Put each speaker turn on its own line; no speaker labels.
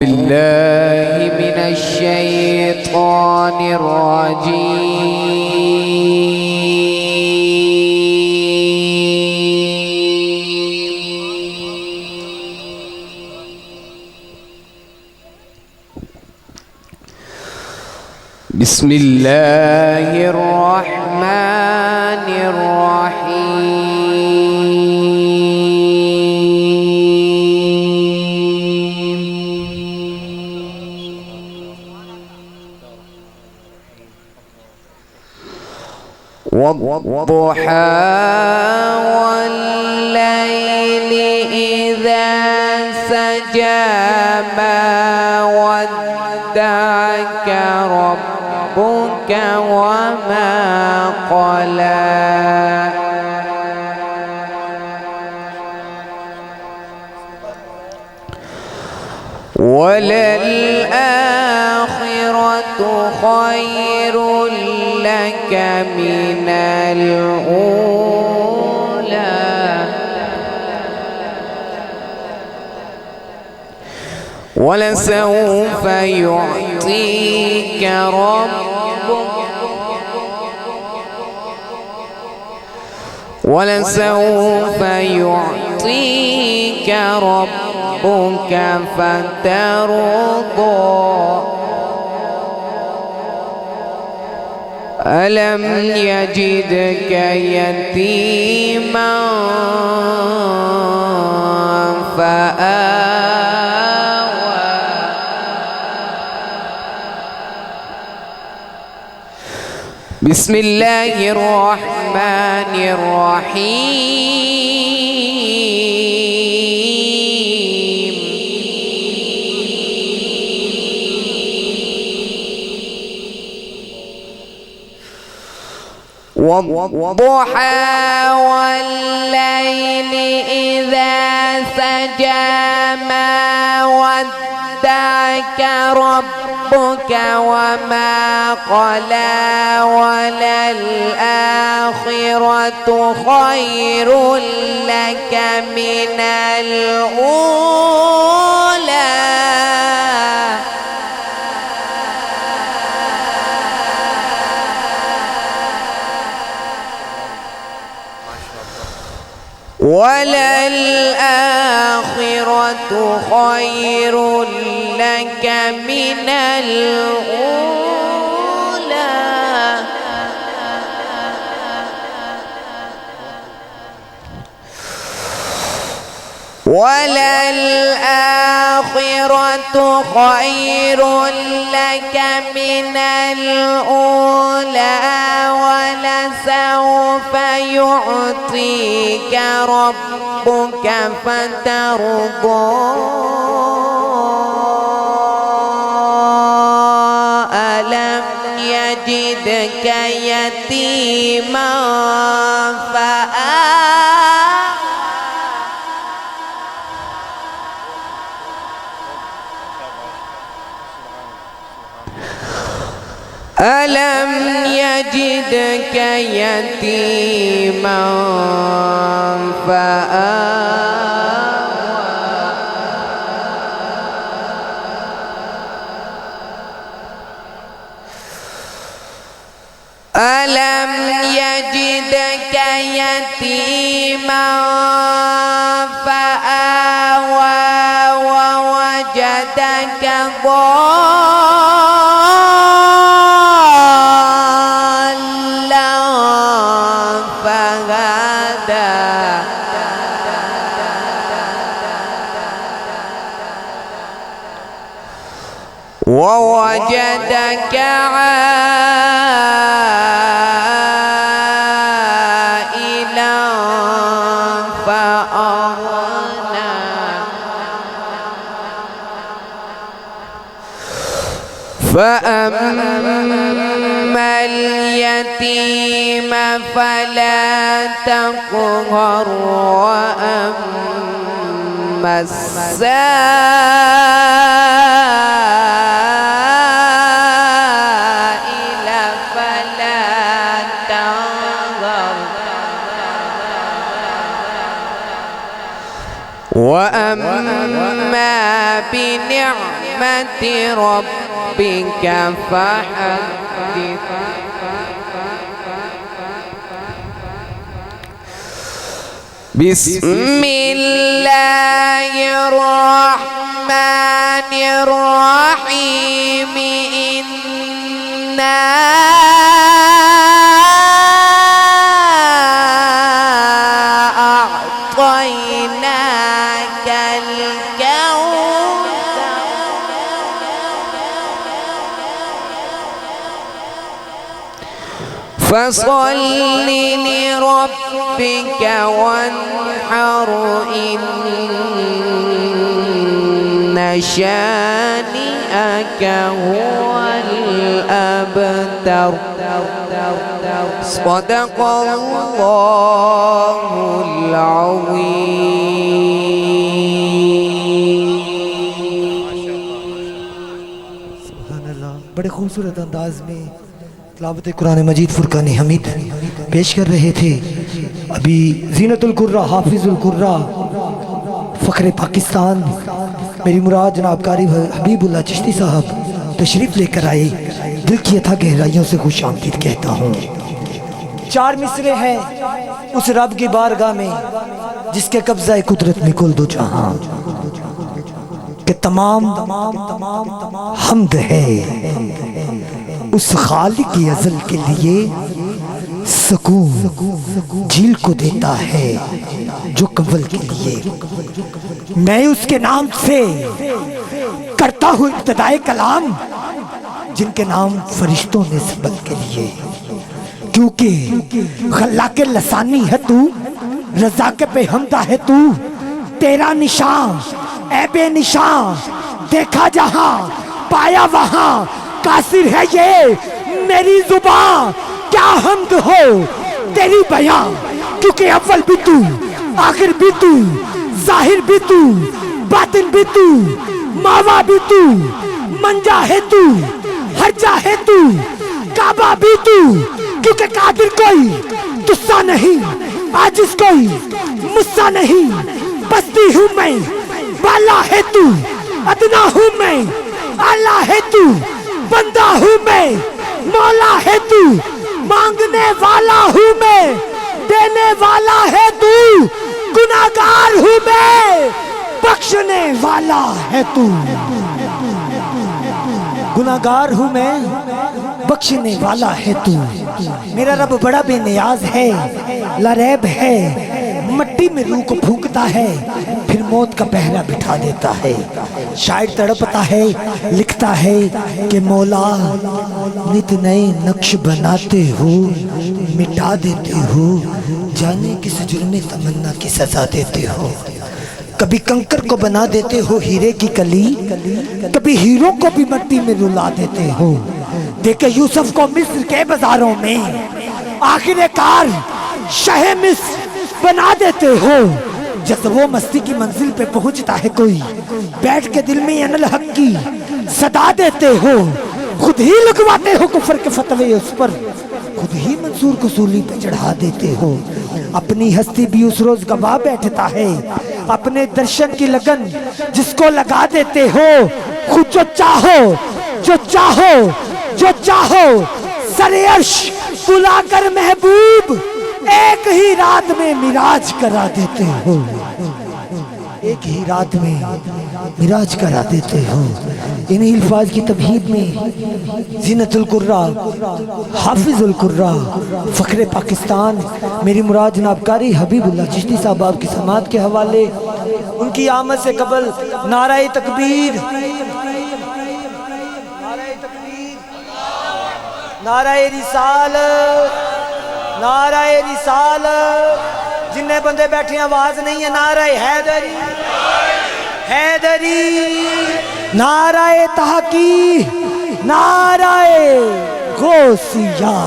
بالله من الشيطان الرجيم. بسم الله الرحمن الرحيم. والضحى والليل إذا سجى ما ودعك ربك وما قلى وللآخرة خير لك من الأولى ولسوف يعطيك ربك فترضى ألم يجدك يتيما فآوى بسم الله الرحمن الرحيم. والضحى والليل إذا سجى ما ودعك ربك وما قلى وللآخرة خير لك من الأولى وللآخرة خير لك من الأولى وللآخرة خير لك من الأولى ولسوف يعطيك ربك فترضى ألم يجدك يتيما فآوى ألم يجدك يتيما فآوى ألم يجدك يتيما فآوى ووجدك ضالا فهدى ووجدك عائلا فأغنى فأما اليتيم فلا تقهر وأما السائل فلا تنهر وأما بنعمة نعمة ربك فحدث بسم الله الرحمن الرحيم إنا أعطيناك الكوثر فصل لربك وانحر إن شانئك هو الأبتر صدق الله العظيم.
سبحان اللہ. بڑے خوبصورت انداز میں تلاوت قرآن مجید فرقان حمید پیش کر رہے تھے. ابھی زینت القرہ حافظ القرہ فخر پاکستان میری مراد جناب قاری حبیب اللہ چشتی صاحب تشریف لے کر آئے. دل کی اتھا گہرائیوں سے خوش آمدید کہتا ہوں. 4 مصرے ہیں اس رب کی بارگاہ میں جس کے قبضہ قدرت میں کل دو جہاں کہ تمام حمد ہے اس خالق ازل کے لیے سکون جھیل کو دیتا ہے جو کنول کے لیے. میں اس کے نام سے کرتا ہوں ابتدائے کلام جن کے نام فرشتوں نے سبق کے لیے. کیونکہ خلاق لسانی ہے تو رزاق پہ حمدہ ہے تو تیرا نشان اے بے نشان دیکھا جہاں پایا وہاں قاصر ہے یہ میری زبان کیا حمد ہو تیری بیان کیونکہ اول بھی تو آخر بھی تو ظاہر بھی تو باطن بھی تو ماوا بھی تو منجا ہے تو ہر جا ہے تو کعبہ بھی تو کیونکہ قادر کوئی تجھسا نہیں عاجز کوئی مجھسا نہیں بستی ہوں میں بالا ہے تو ادنا ہوں میں اعلیٰ ہے تو بندہ ہوں میں مولا ہے تو مانگنے والا ہوں میں دینے والا ہے تو گناہگار ہوں میں بخشنے والا ہے تو گناہگار ہوں میں بخشنے والا ہے تو. میرا رب بڑا بے نیاز ہے لاریب ہے مٹی میں روح کو پھونکتا ہے پھر موت کا پہرا بٹھا دیتا ہے. شاعر تڑپتا ہے لکھتا ہے کہ مولا نت نئے نقش بناتے ہو مٹا دیتے ہو جانے کس جرم تمنا کی سزا دیتے ہو. کبھی کنکر کو بنا دیتے ہو ہیرے کی کلی کبھی ہیروں کو بھی مٹی میں رلا دیتے ہو. دیکھے یوسف کو مصر کے بازاروں میں آخر کار شہ مصر بنا دیتے ہو. جب وہ مستی کی منزل پہ پہنچتا ہے کوئی بیٹھ کے دل میں ان الحق کی صدا دیتے ہو. خود ہی لگواتے ہو کفر کے فتوے اس پر خود ہی منصور کو سولی پہ چڑھا دیتے ہو. اپنی ہستی بھی اس روز گواہ بیٹھتا ہے اپنے درشن کی لگن جس کو لگا دیتے ہو. خود جو چاہو سر عرش بلا کر محبوب ایک ہی رات میں معراج کرا دیتے ہو. ایک ہی رات میں معراج کرا دیتے ہو. انہی الفاظ کی تبہید میں زینت القرہ حافظ القرہ فخر پاکستان میری مراد جناب قاری حبیب اللہ چشتی صاحب آپ کی سماعت کے حوالے ان کی آمد سے قبل نعرہ تکبیر نعرہ رسالت نعرہ رسالت. جنہیں بندے بیٹھے آواز نہیں ہے نعرہ حیدری حیدری نعرہ تحقیق نعرہ غوثیہ.